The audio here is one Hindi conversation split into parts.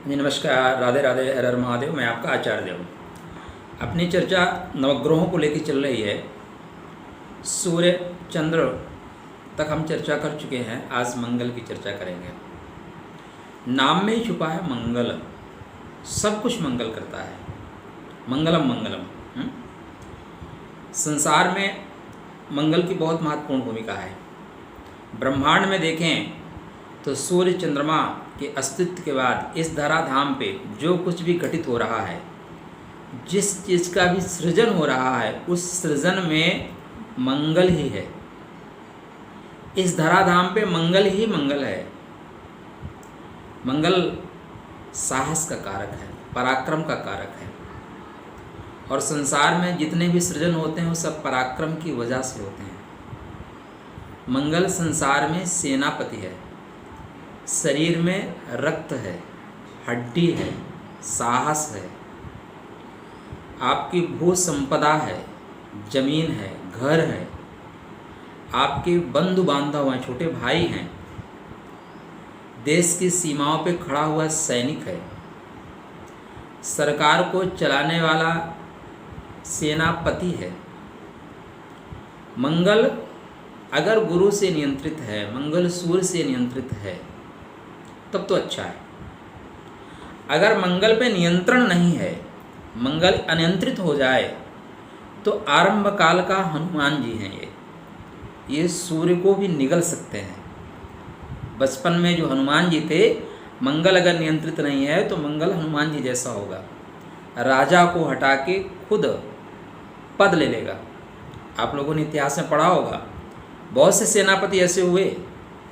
जी नमस्कार, राधे राधे, हर हर महादेव। मैं आपका आचार्य देव। अपनी चर्चा नवग्रहों को लेकर चल रही है। सूर्य चंद्र तक हम चर्चा कर चुके हैं, आज मंगल की चर्चा करेंगे। नाम में ही छुपा है मंगल, सब कुछ मंगल करता है। मंगलम मंगलम। संसार में मंगल की बहुत महत्वपूर्ण भूमिका है। ब्रह्मांड में देखें तो सूर्य चंद्रमा के अस्तित्व के बाद इस धराधाम पे जो कुछ भी घटित हो रहा है, जिस चीज़ का भी सृजन हो रहा है, उस सृजन में मंगल ही है। इस धराधाम पे मंगल ही मंगल है। मंगल साहस का कारक है, पराक्रम का कारक है। और संसार में जितने भी सृजन होते हैं वो सब पराक्रम की वजह से होते हैं। मंगल संसार में सेनापति है, शरीर में रक्त है, हड्डी है, साहस है, आपकी भू संपदा है, जमीन है, घर है, आपके बंधु बांधव हैं, छोटे भाई हैं, देश की सीमाओं पे खड़ा हुआ सैनिक है, सरकार को चलाने वाला सेनापति है। मंगल अगर गुरु से नियंत्रित है, मंगल सूर्य से नियंत्रित है, तब तो अच्छा है। अगर मंगल पे नियंत्रण नहीं है, मंगल अनियंत्रित हो जाए, तो आरंभ काल का हनुमान जी हैं ये सूर्य को भी निगल सकते हैं। बचपन में जो हनुमान जी थे, मंगल अगर नियंत्रित नहीं है तो मंगल हनुमान जी जैसा होगा, राजा को हटा के खुद पद ले लेगा। आप लोगों ने इतिहास में पढ़ा होगा, बहुत से सेनापति ऐसे हुए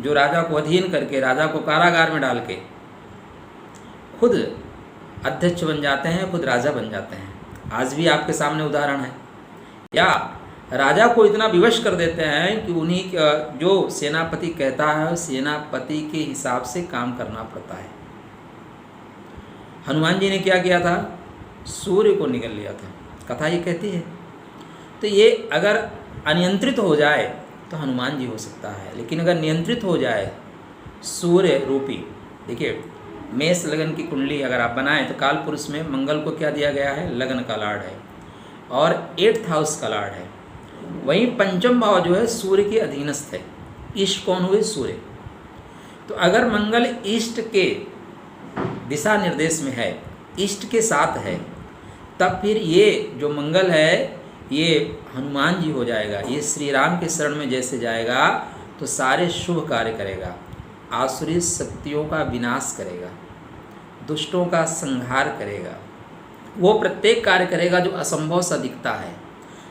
जो राजा को अधीन करके, राजा को कारागार में डाल के खुद अध्यक्ष बन जाते हैं, खुद राजा बन जाते हैं। आज भी आपके सामने उदाहरण है। या राजा को इतना विवश कर देते हैं कि उन्हीं जो सेनापति कहता है, सेनापति के हिसाब से काम करना पड़ता है। हनुमान जी ने क्या किया था? सूर्य को निगल लिया था, कथा ये कहती है। तो ये अगर अनियंत्रित हो जाए तो हनुमान जी हो सकता है, लेकिन अगर नियंत्रित हो जाए सूर्य रूपी, देखिए मेष लगन की कुंडली अगर आप बनाएं तो काल पुरुष में मंगल को क्या दिया गया है? लगन का लाड है और 8th हाउस का लाड है। वहीं पंचम भाव जो है सूर्य के अधीनस्थ है। इष्ट कौन हुए? सूर्य। तो अगर मंगल इष्ट के दिशा निर्देश में है, इष्ट के साथ है, तब फिर ये जो मंगल है ये हनुमान जी हो जाएगा। ये श्री राम के शरण में जैसे जाएगा तो सारे शुभ कार्य करेगा, आसुरी शक्तियों का विनाश करेगा, दुष्टों का संहार करेगा। वो प्रत्येक कार्य करेगा जो असंभव सा दिखता है।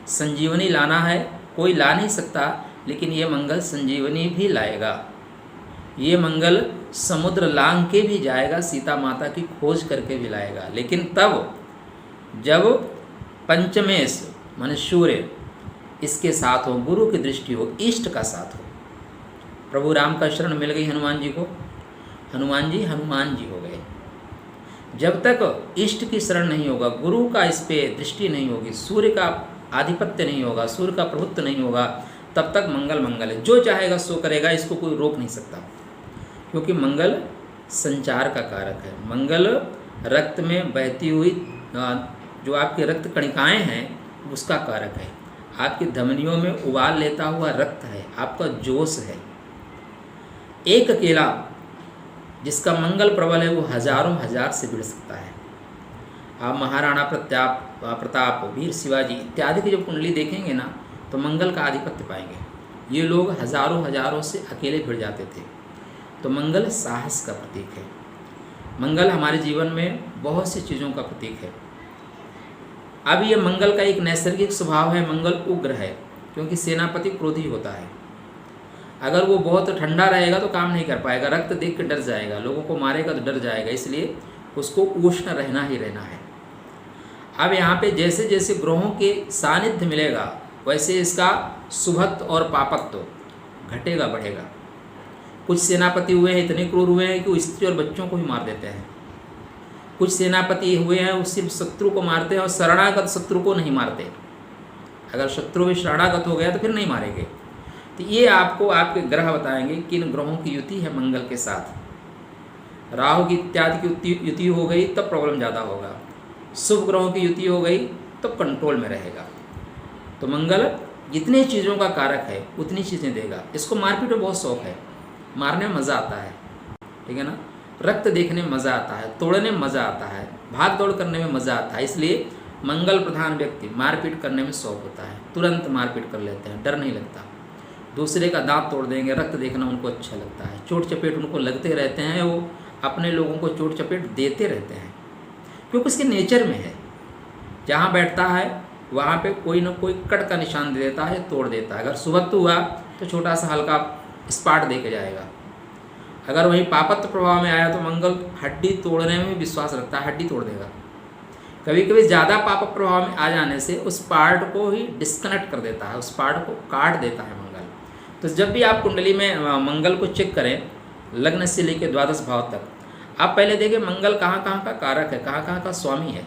संजीवनी लाना है, कोई ला नहीं सकता, लेकिन ये मंगल संजीवनी भी लाएगा। ये मंगल समुद्र लांग के भी जाएगा, सीता माता की खोज करके भी लाएगा। लेकिन तब जब पंचमेश माने सूर्य इसके साथ हो, गुरु की दृष्टि हो, इष्ट का साथ हो। प्रभु राम का शरण मिल गई हनुमान जी को, हनुमान जी हो गए। जब तक इष्ट की शरण नहीं होगा, गुरु का इस पे दृष्टि नहीं होगी, सूर्य का आधिपत्य नहीं होगा, सूर्य का प्रभुत्व नहीं होगा, तब तक मंगल मंगल है। जो चाहेगा सो करेगा, इसको कोई रोक नहीं सकता, क्योंकि मंगल संचार का कारक है। मंगल रक्त में बहती हुई जो आपके रक्त कणिकाएँ हैं उसका कारक है। आपकी धमनियों में उबाल लेता हुआ रक्त है, आपका जोश है। एक अकेला जिसका मंगल प्रबल है वो हजारों हजार से भिड़ सकता है। आप महाराणा प्रताप, वीर शिवाजी इत्यादि की जब कुंडली देखेंगे ना, तो मंगल का आधिपत्य पाएंगे। ये लोग हजारों से अकेले भिड़ जाते थे। तो मंगल साहस का प्रतीक है। मंगल हमारे जीवन में बहुत सी चीज़ों का प्रतीक है। अब ये मंगल का एक नैसर्गिक स्वभाव है, मंगल उग्र है, क्योंकि सेनापति क्रोधी होता है। अगर वो बहुत ठंडा रहेगा तो काम नहीं कर पाएगा, रक्त देख के डर जाएगा, लोगों को मारेगा तो डर जाएगा, इसलिए उसको उष्ण रहना ही रहना है। अब यहाँ पे जैसे जैसे ग्रहों के सानिध्य मिलेगा, वैसे इसका शुभत्व और पापत्व घटेगा बढ़ेगा। कुछ सेनापति हुए हैं इतने क्रूर हुए हैं कि वो स्त्री और बच्चों को ही मार देते हैं। कुछ सेनापति हुए हैं वो सिर्फ शत्रु को मारते हैं और शरणागत शत्रु को नहीं मारते। अगर शत्रु भी शरणागत हो गया तो फिर नहीं मारेंगे। तो ये आपको आपके ग्रह बताएंगे किन ग्रहों की युति है मंगल के साथ। राहु की इत्यादि की युति हो गई तब प्रॉब्लम ज़्यादा होगा, शुभ ग्रहों की युति हो गई तो कंट्रोल में रहेगा। तो मंगल जितनी चीज़ों का कारक है उतनी चीज़ें देगा। इसको मारपीट में बहुत शौक है, मारने में मज़ा आता है, ठीक है ना, रक्त देखने में मज़ा आता है, तोड़ने में मज़ा आता है, भाग दौड़ करने में मज़ा आता है। इसलिए मंगल प्रधान व्यक्ति मारपीट करने में शौक होता है, तुरंत मारपीट कर लेते हैं, डर नहीं लगता। दूसरे का दांत तोड़ देंगे, रक्त देखना उनको अच्छा लगता है, चोट चपेट उनको लगते रहते हैं, वो अपने लोगों को चोट चपेट देते रहते हैं, क्योंकि उसके नेचर में है। जहाँ बैठता है वहाँ पे कोई ना कोई कट का निशान दे देता है, तोड़ देता है। अगर सुबत्तु हुआ तो छोटा सा हल्का स्पाट दे के जाएगा। अगर वहीं पापत्य प्रभाव में आया तो मंगल हड्डी तोड़ने में विश्वास रखता है, हड्डी तोड़ देगा। कभी कभी ज़्यादा पाप प्रभाव में आ जाने से उस पार्ट को ही डिस्कनेक्ट कर देता है, उस पार्ट को काट देता है मंगल। तो जब भी आप कुंडली में मंगल को चेक करें, लग्न से लेकर द्वादश भाव तक, आप पहले देखें मंगल कहाँ कहाँ का कारक है, कहाँ कहाँ का स्वामी है,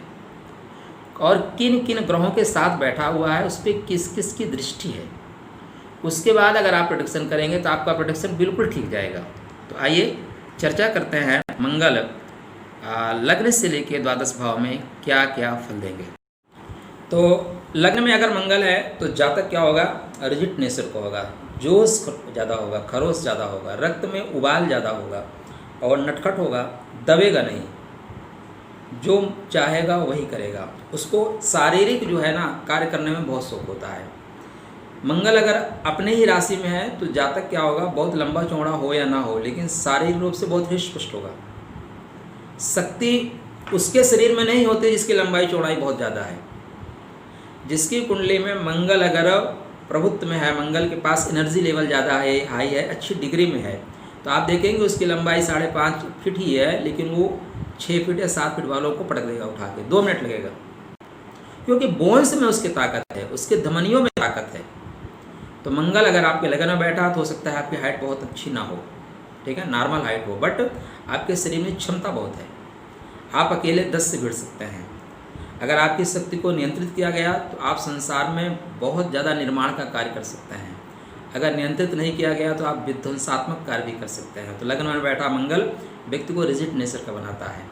और किन किन ग्रहों के साथ बैठा हुआ है, उस पर किस किस की दृष्टि है। उसके बाद अगर आप प्रेडिक्शन करेंगे तो आपका प्रेडिक्शन बिल्कुल ठीक जाएगा। तो आइए चर्चा करते हैं मंगल लग्न से लेकर द्वादश भाव में क्या क्या फल देंगे। तो लग्न में अगर मंगल है तो जातक क्या होगा, रिजिड नेचर को होगा, जोश ज़्यादा होगा, खरोश ज़्यादा होगा, रक्त में उबाल ज़्यादा होगा और नटखट होगा, दबेगा नहीं, जो चाहेगा वही करेगा। उसको शारीरिक जो है ना कार्य करने में बहुत शौक होता है। मंगल अगर अपने ही राशि में है तो जातक क्या होगा, बहुत लंबा चौड़ा हो या ना हो, लेकिन शारीरिक रूप से बहुत हृष्ट पुष्ट होगा। शक्ति उसके शरीर में नहीं होती जिसकी लंबाई चौड़ाई बहुत ज़्यादा है। जिसकी कुंडली में मंगल अगर प्रभुत्व में है, मंगल के पास एनर्जी लेवल ज़्यादा है, हाई है, अच्छी डिग्री में है, तो आप देखेंगे उसकी लंबाई 5.5 फीट ही है, लेकिन वो 6 फीट या 7 फीट वालों को पटक देगा उठा के, 2 मिनट लगेगा, क्योंकि बोन्स में उसकी ताकत है, उसके धमनियों में ताकत है। तो मंगल अगर आपके लगन में बैठा तो हो सकता है आपकी हाइट बहुत अच्छी ना हो, ठीक है, नॉर्मल हाइट हो, बट आपके शरीर में क्षमता बहुत है, आप अकेले 10 से भिड़ सकते हैं। अगर आपकी शक्ति को नियंत्रित किया गया तो आप संसार में बहुत ज़्यादा निर्माण का कार्य कर सकते हैं। अगर नियंत्रित नहीं किया गया तो आप विध्वंसात्मक कार्य भी कर सकते हैं। तो लग्न में बैठा मंगल व्यक्ति को रिजिड नेचर का बनाता है।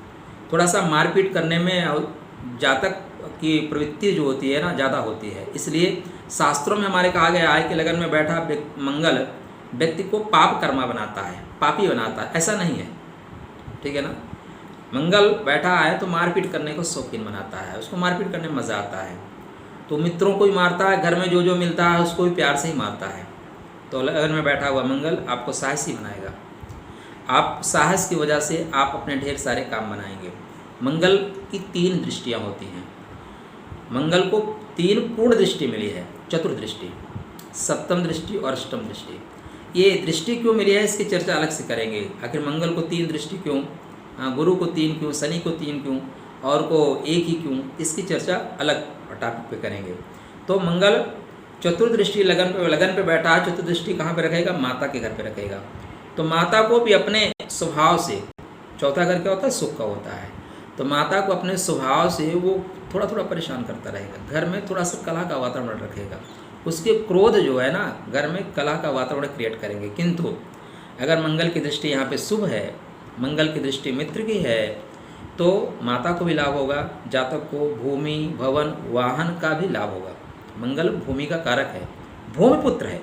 थोड़ा सा मारपीट करने में जातक की प्रवृत्ति जो होती है ना ज़्यादा होती है, इसलिए शास्त्रों में हमारे कहा गया है कि लगन में बैठा मंगल व्यक्ति को पाप कर्मा बनाता है, पापी बनाता है। ऐसा नहीं है, ठीक है ना। मंगल बैठा है तो मारपीट करने को शौकीन बनाता है, उसको मारपीट करने में मज़ा आता है। तो मित्रों को भी मारता है, घर में जो जो मिलता है उसको भी प्यार से ही मारता है। तो लगन में बैठा हुआ मंगल आपको साहसी बनाएगा। आप साहस की वजह से आप अपने ढेर सारे काम बनाएंगे। मंगल की 3 दृष्टियाँ होती हैं। मंगल को 3 पूर्ण दृष्टि मिली है, चतुर्दृष्टि, सप्तम दृष्टि और अष्टम दृष्टि। ये दृष्टि क्यों मिली है इसकी चर्चा अलग से करेंगे। आखिर मंगल को 3 दृष्टि क्यों, गुरु को 3 क्यों, शनि को 3 क्यों और को 1 ही क्यों, इसकी चर्चा अलग टॉपिक पे करेंगे। तो मंगल चतुर्दृष्टि लगन पे बैठा है। चतुर्दृष्टि कहाँ पे रखेगा, माता के घर पे रखेगा। तो माता को भी अपने स्वभाव से, चौथा घर क्या होता है, सुख का होता है, तो माता को अपने स्वभाव से वो थोड़ा थोड़ा परेशान करता रहेगा। घर में थोड़ा सा कला का वातावरण रखेगा। उसके क्रोध जो है ना घर में कला का वातावरण क्रिएट करेंगे। किंतु अगर मंगल की दृष्टि यहाँ पे शुभ है, मंगल की दृष्टि मित्र की है, तो माता को भी लाभ होगा, जातक को भूमि भवन वाहन का भी लाभ होगा। मंगल भूमि का कारक है, भूमिपुत्र है।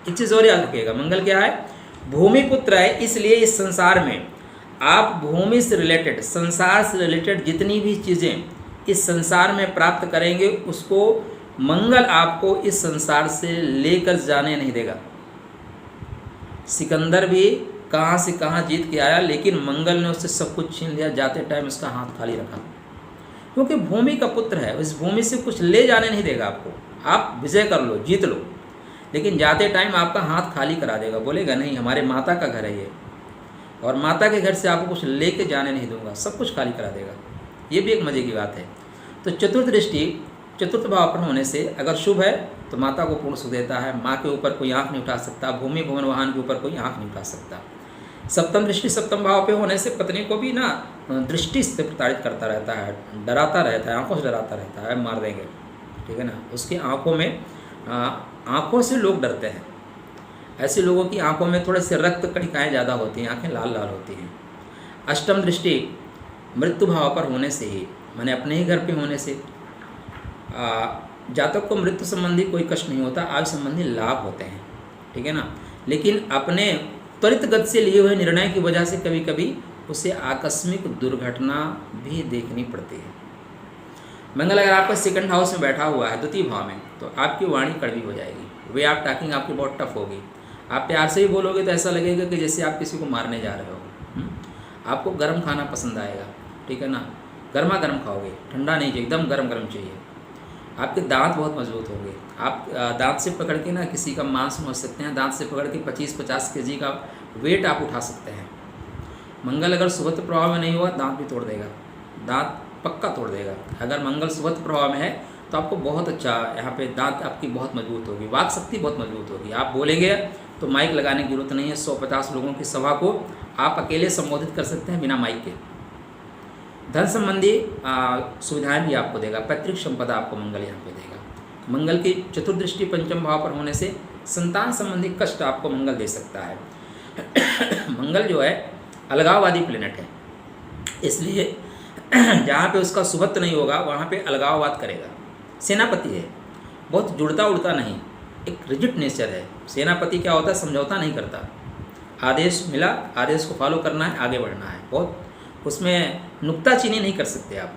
एक चीज़ और याद रखिएगा, मंगल क्या है, भूमिपुत्र है। इसलिए इस संसार में आप भूमि से रिलेटेड, संसार से रिलेटेड जितनी भी चीज़ें इस संसार में प्राप्त करेंगे उसको मंगल आपको इस संसार से लेकर जाने नहीं देगा। सिकंदर भी कहाँ से कहाँ जीत के आया, लेकिन मंगल ने उससे सब कुछ छीन लिया। जाते टाइम उसका हाथ खाली रखा, क्योंकि भूमि का पुत्र है, इस भूमि से कुछ ले जाने नहीं देगा आपको। आप विजय कर लो, जीत लो, लेकिन जाते टाइम आपका हाथ खाली करा देगा। बोलेगा नहीं, हमारे माता का घर है ये, और माता के घर से आपको कुछ लेके जाने नहीं दूंगा, सब कुछ खाली करा देगा। ये भी एक मज़े की बात है। तो चतुर्थ दृष्टि चतुर्थ भाव पर होने से अगर शुभ है तो माता को पूर्ण सुख देता है। माँ के ऊपर कोई आँख नहीं उठा सकता, भूमि भवन वाहन के ऊपर कोई आँख नहीं उठा सकता। सप्तम दृष्टि सप्तम भाव पे होने से पत्नी को भी ना दृष्टि से प्रताड़ित करता रहता है, डराता रहता है, आंखों से डराता रहता है, मार देंगे, ठीक है ना। उसकी आंखों में आंखों से लोग डरते हैं। ऐसे लोगों की आंखों में थोड़े से रक्त कणिकाएँ ज़्यादा होती हैं, आंखें लाल लाल होती हैं। अष्टम दृष्टि मृत्यु भाव पर होने से ही, माने अपने ही घर पे होने से जातक को मृत्यु संबंधी कोई कष्ट नहीं होता, आयु संबंधी लाभ होते हैं, ठीक है ना। लेकिन अपने त्वरित गति से लिए हुए निर्णय की वजह से कभी कभी उसे आकस्मिक दुर्घटना भी देखनी पड़ती है। मंगल अगर आपका सेकंड हाउस में बैठा हुआ है, द्वितीय भाव में, तो आपकी वाणी कड़वी हो जाएगी, वे आप टॉकिंग आपकी बहुत टफ होगी। आप प्यार से ही बोलोगे तो ऐसा लगेगा कि जैसे आप किसी को मारने जा रहे हो। आपको गर्म खाना पसंद आएगा, ठीक है ना, गर्मा गर्म खाओगे, ठंडा नहीं चाहिए, एकदम गर्म गर्म चाहिए। आपके दांत बहुत मजबूत होंगे, आप दांत से पकड़ के ना किसी का मांस नोच सकते हैं, दांत से पकड़ के 25-50 kg का वेट आप उठा सकते हैं। मंगल अगर सुबह प्रभाव में नहीं हुआ, दांत भी तोड़ देगा, दांत पक्का तोड़ देगा। अगर मंगल सुबह प्रभाव में है तो आपको बहुत अच्छा, यहाँ पे दांत आपकी बहुत मजबूत होगी, वाक शक्ति बहुत मजबूत होगी। आप बोलेंगे तो माइक लगाने की जरूरत नहीं है, 150 लोगों की सभा को आप अकेले संबोधित कर सकते हैं बिना माइक के। धन संबंधी सुविधाएं भी आपको देगा, पैतृक संपदा आपको मंगल यहाँ पे देगा। मंगल की चतुर्दृष्टि पंचम भाव पर होने से संतान संबंधी कष्ट आपको मंगल दे सकता है। मंगल जो है अलगाववादी प्लेनेट है, इसलिए जहाँ पे उसका सुबत्व नहीं होगा वहाँ पे अलगाववाद करेगा। सेनापति है, बहुत जुड़ता उड़ता नहीं, एक रिजिड नेचर है। सेनापति क्या होता है, समझौता नहीं करता, आदेश मिला, आदेश को फॉलो करना है, आगे बढ़ना है, बहुत उसमें नुक्ताचीनी नहीं कर सकते आप।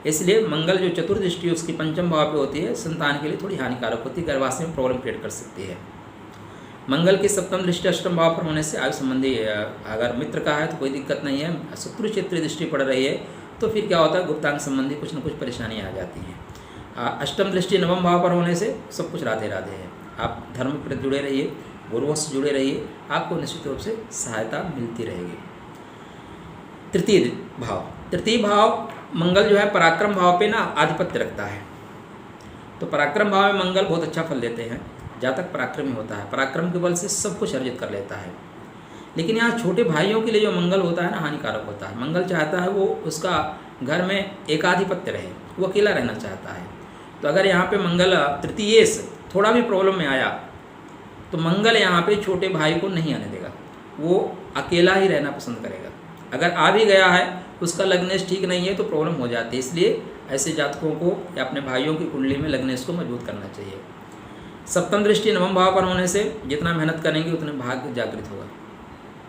इसलिए मंगल जो चतुर्दृष्टि उसकी पंचम भाव पे होती है, संतान के लिए थोड़ी हानिकारक होती है, गर्भाशय में प्रॉब्लम क्रिएट कर सकती है। मंगल की सप्तम दृष्टि अष्टम भाव पर होने से आयु संबंधी, अगर मित्र का है तो कोई दिक्कत नहीं है, शत्रु क्षेत्रीय दृष्टि पड़ रही है तो फिर क्या होता है, गुप्तांग संबंधी कुछ न कुछ परेशानी आ जाती है। अष्टम दृष्टि नवम भाव पर होने से सब कुछ राधे राधे है। आप धर्म पर जुड़े रहिए, गुरुओं से जुड़े रहिए, आपको निश्चित रूप से सहायता मिलती रहेगी। तृतीय भाव मंगल जो है पराक्रम भाव पे ना आधिपत्य रखता है, तो पराक्रम भाव में मंगल बहुत अच्छा फल देते हैं। जातक पराक्रमी होता है, पराक्रम के बल से सब कुछ अर्जित कर लेता है। लेकिन यहाँ छोटे भाइयों के लिए जो मंगल होता है ना, हानिकारक होता है। मंगल चाहता है वो उसका घर में एकाधिपत्य रहे, वो अकेला रहना चाहता है। तो अगर यहाँ पे मंगल तृतीय से थोड़ा भी प्रॉब्लम में आया तो मंगल यहाँ पे छोटे भाई को नहीं आने देगा, वो अकेला ही रहना पसंद करेगा। अगर आ भी गया है, उसका लग्नेश ठीक नहीं है तो प्रॉब्लम हो जाती है। इसलिए ऐसे जातकों को या अपने भाइयों की कुंडली में लग्नेश को मजबूत करना चाहिए। सप्तम दृष्टि नवम भाव पर होने से जितना मेहनत करेंगे उतने भाग्य जागृत होगा,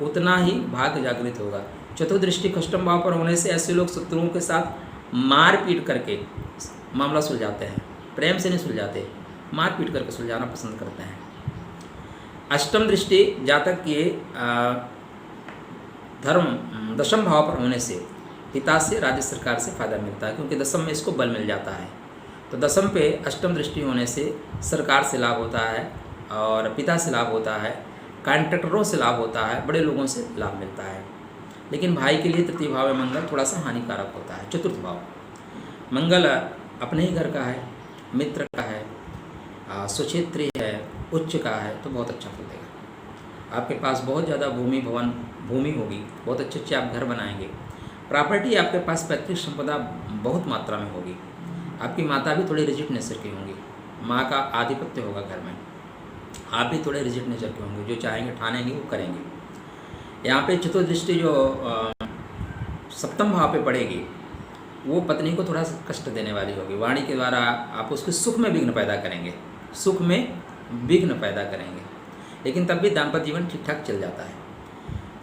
उतना ही भाग्य जागृत होगा। चतुर्दृष्टि अष्टम भाव पर होने से ऐसे लोग शत्रुओं के साथ मारपीट करके मामला सुलझाते हैं, प्रेम से नहीं सुलझाते, मारपीट करके सुलझाना पसंद करते हैं। अष्टम दृष्टि जातक के धर्म दशम भाव पर होने से पिता से, राज्य सरकार से फायदा मिलता है, क्योंकि दशम में इसको बल मिल जाता है। तो दशम पे अष्टम दृष्टि होने से सरकार से लाभ होता है और पिता से लाभ होता है, कॉन्ट्रैक्टरों से लाभ होता है, बड़े लोगों से लाभ मिलता है। लेकिन भाई के लिए तृतीय भाव में मंगल थोड़ा सा हानिकारक होता है। चतुर्थ भाव मंगल अपने ही घर का है, मित्र का है, सुक्षेत्रीय है, उच्च का है, तो बहुत अच्छा फल देगा। आपके पास बहुत ज़्यादा भूमि होगी, बहुत अच्छे अच्छे आप घर बनाएंगे। प्रॉपर्टी आपके पास पैतृक संपदा बहुत मात्रा में होगी। आपकी माता भी थोड़ी रिजिड नेचर की होंगी, माँ का आधिपत्य होगा घर में। आप भी थोड़े रिजिड नेचर के होंगे, जो चाहेंगे ठानेंगे वो करेंगे। यहाँ पे चतुर्दृष्टि जो सप्तम भाव पे पड़ेगी वो पत्नी को थोड़ा सा कष्ट देने वाली होगी। वाणी के द्वारा आप उसके सुख में विघ्न पैदा करेंगे, सुख में विघ्न पैदा करेंगे, लेकिन तब भी दाम्पत्य जीवन ठीक ठाक चल जाता है।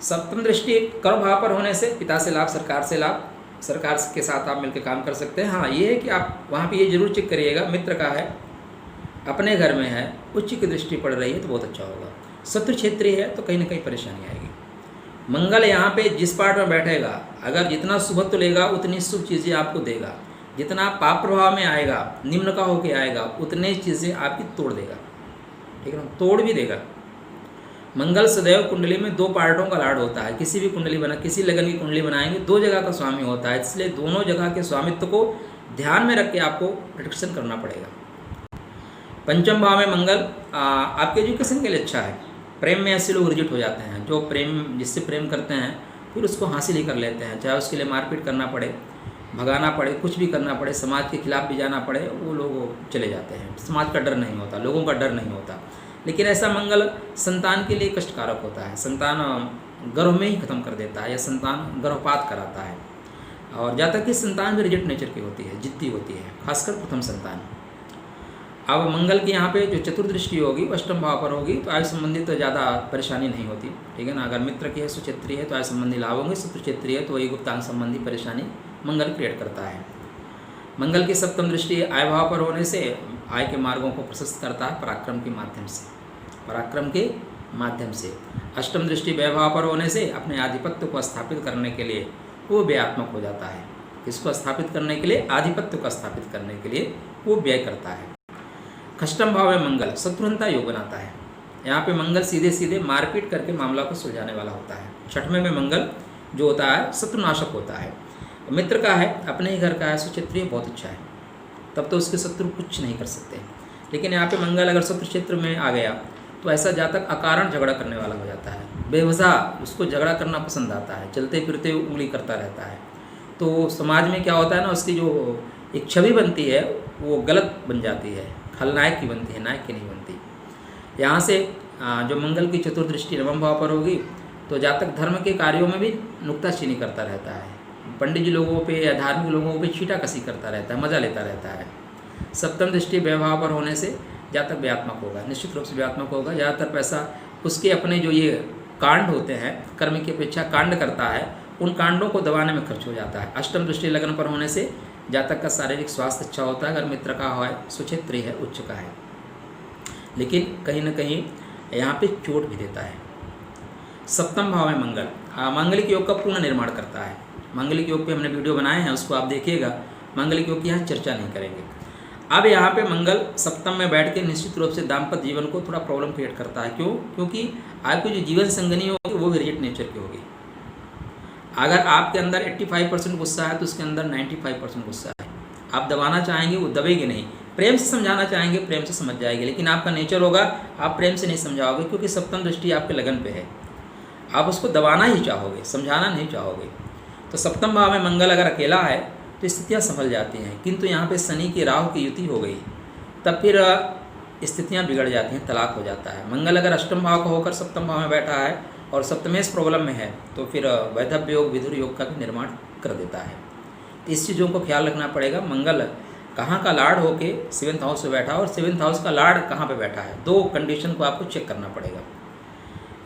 सप्तम दृष्टि कर्म भाव पर होने से पिता से लाभ, सरकार से लाभ, सरकार के साथ आप मिलकर काम कर सकते हैं। हाँ, ये है कि आप वहाँ पे ये जरूर चेक करिएगा, मित्र का है, अपने घर में है, उच्च की दृष्टि पड़ रही है तो बहुत अच्छा होगा। शत्रु क्षेत्रीय है तो कहीं ना कहीं परेशानी आएगी। मंगल यहाँ पे जिस पार्ट में बैठेगा, अगर जितना शुभत्व लेगा उतनी शुभ चीज़ें आपको देगा, जितना पाप प्रभाव में आएगा, निम्न का होके आएगा, उतने चीज़ें आपकी तोड़ देगा, ठीक है ना, तोड़ भी देगा। मंगल सदैव कुंडली में दो पार्टों का लाड होता है। किसी भी कुंडली बना, किसी लगन की कुंडली बनाएंगे, दो जगह का स्वामी होता है, इसलिए दोनों जगह के स्वामित्व को ध्यान में रख के आपको प्रोटेक्शन करना पड़ेगा। पंचम भाव में मंगल आपके एजुकेशन के लिए अच्छा है। प्रेम में ऐसे लोग रिजेक्ट हो जाते हैं, जो प्रेम जिससे प्रेम करते हैं फिर उसको हासिल ही कर लेते हैं, चाहे उसके लिए मारपीट करना पड़े, भगाना पड़े, कुछ भी करना पड़े, समाज के खिलाफ भी जाना पड़े, वो लोग चले जाते हैं। समाज का डर नहीं होता, लोगों का डर नहीं होता। लेकिन ऐसा मंगल संतान के लिए कष्टकारक होता है। संतान गर्भ में ही खत्म कर देता है या संतान गर्भपात कराता है। और जातक की संतान भी रिजिड नेचर की होती है, जिद्दी होती है, खासकर प्रथम संतान। अब मंगल की यहाँ पे जो चतुर्दृष्टि होगी वो अष्टम भाव पर होगी, तो आयु संबंधी तो ज़्यादा परेशानी नहीं होती, ठीक है ना। अगर मित्र की है, सुक्षेत्रीय है तो आयु संबंधी लाभ होंगे, शत्रुक्षेत्रीय है तो वही गुप्तांग संबंधी परेशानी मंगल क्रिएट करता है। मंगल की सप्तम दृष्टि आय भाव पर होने से आय के मार्गों को प्रशस्त करता है पराक्रम के माध्यम से, पराक्रम के माध्यम से। अष्टम दृष्टि व्यय भाव पर होने से अपने आधिपत्य को स्थापित करने के लिए वो व्ययात्मक हो जाता है। इसको स्थापित करने के लिए, आधिपत्य को स्थापित करने के लिए वो व्यय करता है। खष्टम भाव में मंगल शत्रुघ्नता योग बनाता है। यहाँ पे मंगल सीधे सीधे मारपीट करके मामला को सुलझाने वाला होता है। छठवें में मंगल जो होता है शत्रुनाशक होता है। मित्र का है, अपने ही घर का है, सुक्षेत्रीय बहुत अच्छा है, तब तो उसके शत्रु कुछ नहीं कर सकते। लेकिन यहाँ पे मंगल अगर शत्रु क्षेत्र में आ गया तो ऐसा जातक अकारण झगड़ा करने वाला हो जाता है, बेवजह उसको झगड़ा करना पसंद आता है, चलते फिरते उंगली करता रहता है। तो समाज में क्या होता है ना, उसकी जो एक छवि बनती है वो गलत बन जाती है, खलनायक की बनती है, नायक की नहीं बनती। यहाँ से जो मंगल की चतुर्दृष्टि नवम भाव पर होगी तो जातक धर्म के कार्यों में भी नुक्ताचीनी करता रहता है, पंडित जी लोगों पे या धार्मिक लोगों पे छीटाकसी करता रहता है, मजा लेता रहता है। सप्तम दृष्टि व्यवहार पर होने से जातक व्यात्मक होगा, निश्चित रूप से व्यात्मक होगा। ज़्यादातर पैसा उसके अपने जो ये कांड होते हैं, कर्म की अपेक्षा कांड करता है, उन कांडों को दबाने में खर्च हो जाता है। अष्टम दृष्टि लग्न पर होने से जातक का शारीरिक स्वास्थ्य अच्छा होता है, अगर मित्र का है, सुक्षेत्रीय है, उच्च का है, लेकिन कहीं ना कहीं यहाँ पे चोट भी देता है। सप्तम भाव में मंगल मांगलिक योग का पूर्ण निर्माण करता है। मांगलिक योग पे हमने वीडियो बनाए हैं, उसको आप देखिएगा। मांगलिक योग की यहाँ चर्चा नहीं करेंगे। अब यहाँ पे मंगल सप्तम में बैठ के निश्चित रूप से दाम्पत्य जीवन को थोड़ा प्रॉब्लम क्रिएट करता है। क्यों? क्योंकि आपकी जो जीवन संगनी होगी वो भी रिजिड नेचर की होगी। अगर आपके अंदर 85% गुस्सा है तो उसके अंदर 95% गुस्सा है। आप दबाना चाहेंगे वो दबेगी नहीं, प्रेम से समझाना चाहेंगे प्रेम से समझ जाएगी, लेकिन आपका नेचर होगा आप प्रेम से नहीं समझाओगे, क्योंकि सप्तम दृष्टि आपके लगन पे है। आप उसको दबाना ही चाहोगे, समझाना नहीं चाहोगे। तो सप्तम भाव में मंगल अगर अकेला है तो स्थितियाँ संभल जाती हैं, किंतु यहाँ पे शनि की राहु की युति हो गई तब फिर स्थितियाँ बिगड़ जाती हैं, तलाक हो जाता है। मंगल अगर अष्टम भाव का होकर सप्तम भाव में बैठा है और सप्तमेश प्रॉब्लम में है तो फिर वैधव्य योग, विधुर योग का भी निर्माण कर देता है। इस चीज़ों को ख्याल रखना पड़ेगा। मंगल कहाँ का लार्ड होके 7th हाउस में बैठा और 7th हाउस का लार्ड कहाँ पे बैठा है, दो कंडीशन को आपको चेक करना पड़ेगा।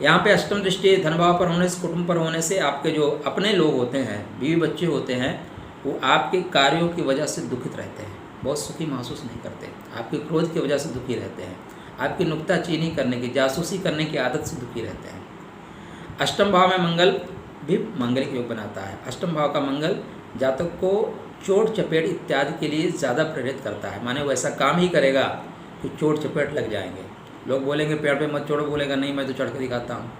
यहाँ पे अष्टम दृष्टि धन भाव पर होने से, कुटुंब पर होने से आपके जो अपने लोग होते हैं, बीवी बच्चे होते हैं, वो आपके कार्यों की वजह से दुखित रहते हैं, बहुत सुखी महसूस नहीं करते, आपके क्रोध की वजह से दुखी रहते हैं, आपकी नुक्ताचीनी करने की, जासूसी करने की आदत से दुखी रहते हैं। अष्टम भाव में मंगल भी मांगलिक योग बनाता है। अष्टम भाव का मंगल जातक को चोट चपेट इत्यादि के लिए ज़्यादा प्रेरित करता है। माने वो ऐसा काम ही करेगा कि चोट चपेट लग जाएंगे। लोग बोलेंगे पेड़ पे मत चढ़ो, बोलेगा नहीं मैं तो चढ़ के दिखाता हूँ।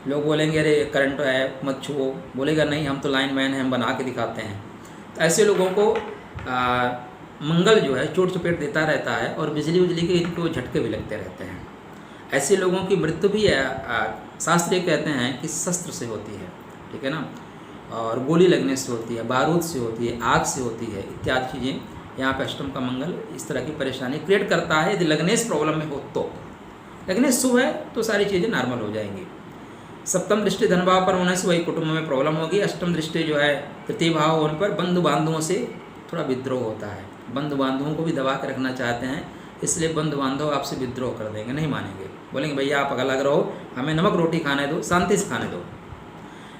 लोग बोलेंगे अरे करंट है मत छुओ, बोलेगा नहीं हम तो लाइन मैन हैं, हम बना के दिखाते हैं। तो ऐसे लोगों को मंगल जो है चोट चपेट देता रहता है और बिजली उजली के इनको झटके भी लगते रहते हैं। ऐसे लोगों की मृत्यु भी शास्त्रीय कहते हैं कि शस्त्र से होती है, ठीक है ना, और गोली लगने से होती है, बारूद से होती है, आग से होती है, इत्यादि चीज़ें। यहाँ पे अष्टम का मंगल इस तरह की परेशानी क्रिएट करता है। यदि लग्नेश प्रॉब्लम में हो तो, लग्नेश शुभ है तो सारी चीज़ें नॉर्मल हो जाएंगी। सप्तम दृष्टि धन भाव पर होने से वही कुटुंब में प्रॉब्लम होगी। अष्टम दृष्टि जो है तृतीय भाव होने पर बंधु बांधवों से थोड़ा विद्रोह होता है। बंधु बांधवों को भी दबा के रखना चाहते हैं, इसलिए बंधु बांधव आपसे विद्रोह कर देंगे, नहीं मानेंगे, बोलेंगे भैया आप अलग रहो, हमें नमक रोटी खाने दो, शांति से खाने दो।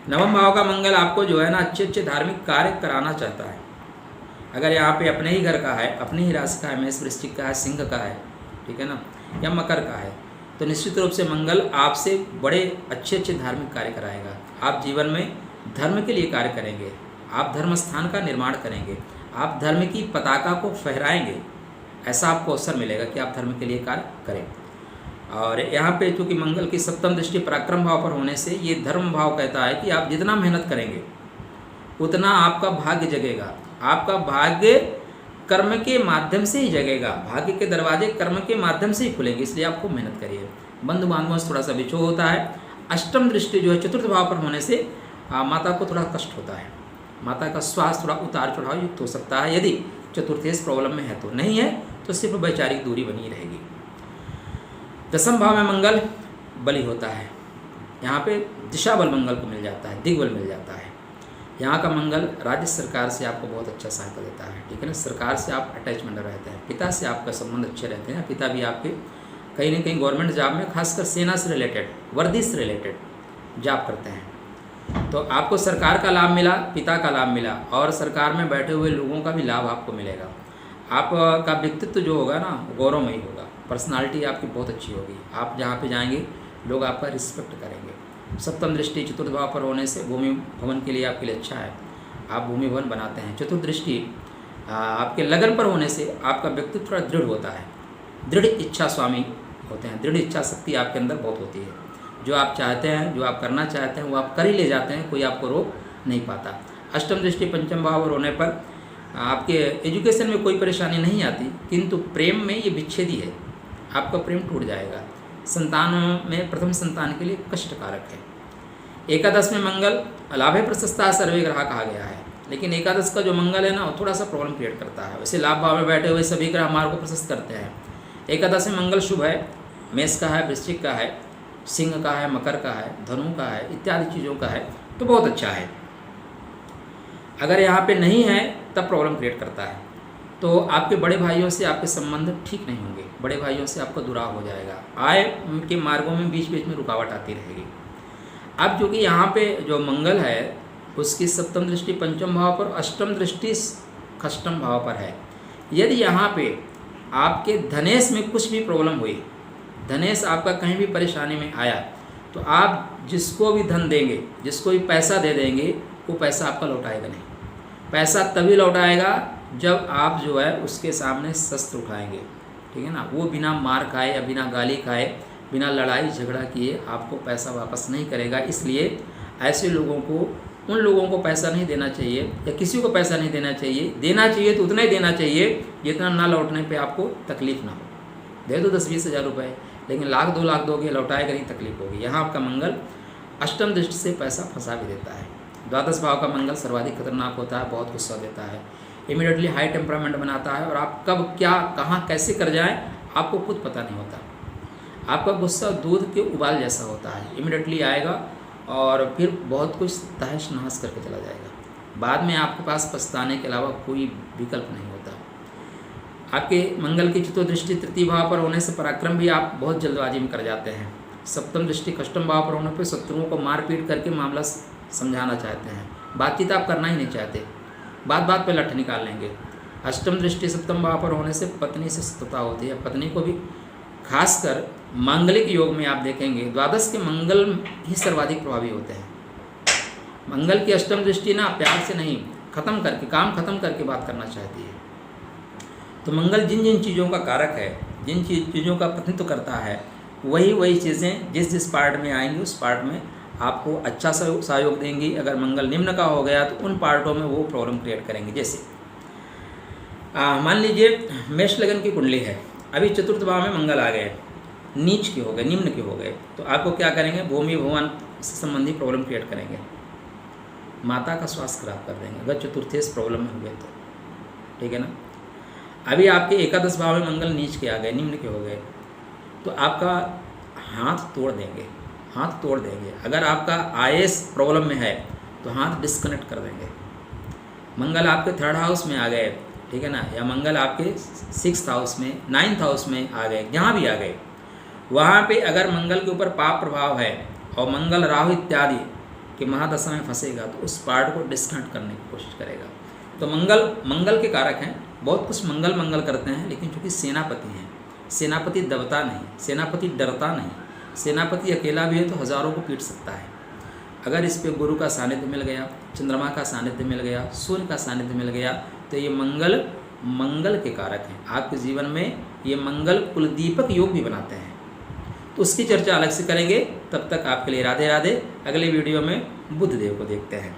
नवम भाव का मंगल आपको जो है ना अच्छे अच्छे धार्मिक कार्य कराना चाहता है। अगर यहाँ पे अपने ही घर का है, अपनी ही राशि का है, मेष वृश्चिक का है, सिंह का है, ठीक है ना, या मकर का है, तो निश्चित रूप से मंगल आपसे बड़े अच्छे अच्छे धार्मिक कार्य कराएगा। आप जीवन में धर्म के लिए कार्य करेंगे, आप धर्म स्थान का निर्माण करेंगे, आप धर्म की पताका को फहराएंगे। ऐसा आपको अवसर मिलेगा कि आप धर्म के लिए कार्य करें। और यहाँ पे चूँकि मंगल की सप्तम दृष्टि पराक्रम भाव पर होने से ये धर्म भाव कहता है कि आप जितना मेहनत करेंगे उतना आपका भाग्य जगेगा। आपका भाग्य कर्म के माध्यम से ही जगेगा, भाग्य के दरवाजे कर्म के माध्यम से ही खुलेंगे, इसलिए आपको मेहनत करिए। बंधु बांधवों से थोड़ा सा बिछो होता है। अष्टम दृष्टि जो है चतुर्थ भाव पर होने से माता को थोड़ा कष्ट होता है, माता का स्वास्थ्य थोड़ा उतार चढ़ाव युक्त हो सकता है यदि चतुर्थेश प्रॉब्लम में है तो। नहीं है तो सिर्फ वैचारिक दूरी बनी रहेगी। दसम भाव में मंगल बलि होता है। यहाँ पे दिशा बल मंगल को मिल जाता है, दिग्बल मिल जाता है। यहाँ का मंगल राज्य सरकार से आपको बहुत अच्छा सहायता देता है, ठीक है ना। सरकार से आप अटैचमेंट रहते हैं, पिता से आपका संबंध अच्छे रहते हैं, पिता भी आपके कहीं ना कहीं गवर्नमेंट जॉब में, खासकर सेना से रिलेटेड, वर्दी से रिलेटेड जॉब करते हैं, तो आपको सरकार का लाभ मिला, पिता का लाभ मिला, और सरकार में बैठे हुए लोगों का भी लाभ आपको मिलेगा। आपका व्यक्तित्व जो होगा ना गौरवमयी होगा, पर्सनालिटी आपकी बहुत अच्छी होगी। आप जहाँ पे जाएंगे लोग आपका रिस्पेक्ट करेंगे। सप्तम दृष्टि चतुर्थ भाव पर होने से भूमि भवन के लिए आपके लिए अच्छा है, आप भूमि भवन बनाते हैं। चतुर्थ दृष्टि आपके लगन पर होने से आपका व्यक्तित्व थोड़ा दृढ़ होता है, दृढ़ इच्छा स्वामी होते हैं, दृढ़ इच्छा शक्ति आपके अंदर बहुत होती है। जो आप चाहते हैं, जो आप करना चाहते हैं वो आप कर ही ले जाते हैं, कोई आपको रोक नहीं पाता। अष्टम दृष्टि पंचम भाव पर होने पर आपके एजुकेशन में कोई परेशानी नहीं आती, किंतु प्रेम में ये विच्छेदी है, आपका प्रेम टूट जाएगा। संतान में प्रथम संतान के लिए कष्टकारक है। एकादश में मंगल लाभे प्रशस्ता सर्वे ग्रह कहा गया है, लेकिन एकादश का जो मंगल है ना वो थोड़ा सा प्रॉब्लम क्रिएट करता है। वैसे लाभ भाव में बैठे हुए सभी ग्रह मार्ग को प्रशस्त करते हैं। एकादश में मंगल शुभ है, मेष का है, वृश्चिक का है, सिंह का है, मकर का है, धनु का है, इत्यादि चीज़ों का है, तो बहुत अच्छा है। अगर यहाँ पे नहीं है तब प्रॉब्लम क्रिएट करता है। तो आपके बड़े भाइयों से आपके संबंध ठीक नहीं होंगे, बड़े भाइयों से आपका दुराव हो जाएगा, आय के मार्गों में बीच बीच में रुकावट आती रहेगी। अब चूँकि यहाँ पे जो मंगल है उसकी सप्तम दृष्टि पंचम भाव पर, अष्टम दृष्टि षष्ठम भाव पर है। यदि यहाँ पे आपके धनेश में कुछ भी प्रॉब्लम हुई, धनेश आपका कहीं भी परेशानी में आया, तो आप जिसको भी धन देंगे, जिसको भी पैसा दे देंगे, वो पैसा आपका लौटाएगा नहीं। पैसा तभी लौटाएगा जब आप जो है उसके सामने शस्त्र उठाएंगे, ठीक है ना। वो बिना मार खाए या बिना गाली खाए, बिना लड़ाई झगड़ा किए आपको पैसा वापस नहीं करेगा। इसलिए ऐसे लोगों को, उन लोगों को पैसा नहीं देना चाहिए, या किसी को पैसा नहीं देना चाहिए। देना चाहिए तो उतना ही देना चाहिए जितना ना लौटने पे आपको तकलीफ ना हो। दे दो 10-20 हज़ार रुपये, लेकिन लाख 2 लाख दोगे, लौटाएगा नहीं, तकलीफ होगी। यहाँ आपका मंगल अष्टम दृष्टि से पैसा फंसा भी देता है। द्वादश भाव का मंगल सर्वाधिक खतरनाक होता है, बहुत गुस्सा देता है, इमीडिएटली हाई टेम्परामेंट बनाता है, और आप कब क्या कहाँ कैसे कर जाएं आपको खुद पता नहीं होता। आपका गुस्सा दूध के उबाल जैसा होता है, इमीडिएटली आएगा और फिर बहुत कुछ तहस नहस करके चला जाएगा। बाद में आपके पास पछताने के अलावा कोई विकल्प नहीं होता। आपके मंगल की चतुर्दृष्टि तृतीय भाव पर होने से पराक्रम भी आप बहुत जल्दबाजी में कर जाते हैं। सप्तम दृष्टि अष्टम भाव पर होने पर शत्रुओं को मारपीट करके मामला समझाना चाहते हैं, बातचीत आप करना ही नहीं चाहते, बात बात पे लठ निकाल लेंगे। अष्टम दृष्टि सप्तम भाव पर होने से पत्नी से शत्रुता होती है, पत्नी को भी, खासकर मांगलिक योग में आप देखेंगे द्वादश के मंगल ही सर्वाधिक प्रभावी होते हैं। मंगल की अष्टम दृष्टि ना प्यार से नहीं, खत्म करके, काम खत्म करके बात करना चाहती है। तो मंगल जिन जिन चीज़ों का कारक है, जिन चीज़ों का प्रतिनिधित्व करता है, वही चीज़ें जिस जिस पार्ट में आएंगी उस पार्ट में आपको अच्छा सहयोग देंगी। अगर मंगल निम्न का हो गया तो उन पार्टों में वो प्रॉब्लम क्रिएट करेंगे। जैसे मान लीजिए मेष लगन की कुंडली है, अभी चतुर्थ भाव में मंगल आ गए, नीच के हो गए, निम्न के हो गए, तो आपको क्या करेंगे, भूमि भवन से संबंधी प्रॉब्लम क्रिएट करेंगे, माता का स्वास्थ्य खराब कर देंगे अगर चतुर्थेश प्रॉब्लम में हुए तो, ठीक है ना। अभी आपके एकादश भाव में मंगल नीच के आ गए, निम्न के हो गए, तो आपका हाथ तोड़ देंगे, हाथ तोड़ देंगे। अगर आपका आईएएस प्रॉब्लम में है तो हाथ डिस्कनेक्ट कर देंगे। मंगल आपके थर्ड हाउस में आ गए, ठीक है ना, या मंगल आपके 6th हाउस में, 9th हाउस में आ गए, जहाँ भी आ गए, वहाँ पे अगर मंगल के ऊपर पाप प्रभाव है और मंगल राहु इत्यादि के महादशा में फंसेगा तो उस पार्ट को डिस्कनेक्ट करने की कोशिश करेगा। तो मंगल के कारक हैं, बहुत कुछ मंगल करते हैं, लेकिन चूँकि सेनापति हैं, सेनापति दबता नहीं, सेनापति डरता नहीं, सेनापति अकेला भी है तो हज़ारों को पीट सकता है। अगर इस पे गुरु का सानिध्य मिल गया, चंद्रमा का सानिध्य मिल गया, सूर्य का सानिध्य मिल गया, तो ये मंगल के कारक हैं। आपके जीवन में ये मंगल कुलदीपक योग भी बनाते हैं, तो उसकी चर्चा अलग से करेंगे। तब तक आपके लिए राधे राधे। अगले वीडियो में बुध देव को देखते हैं।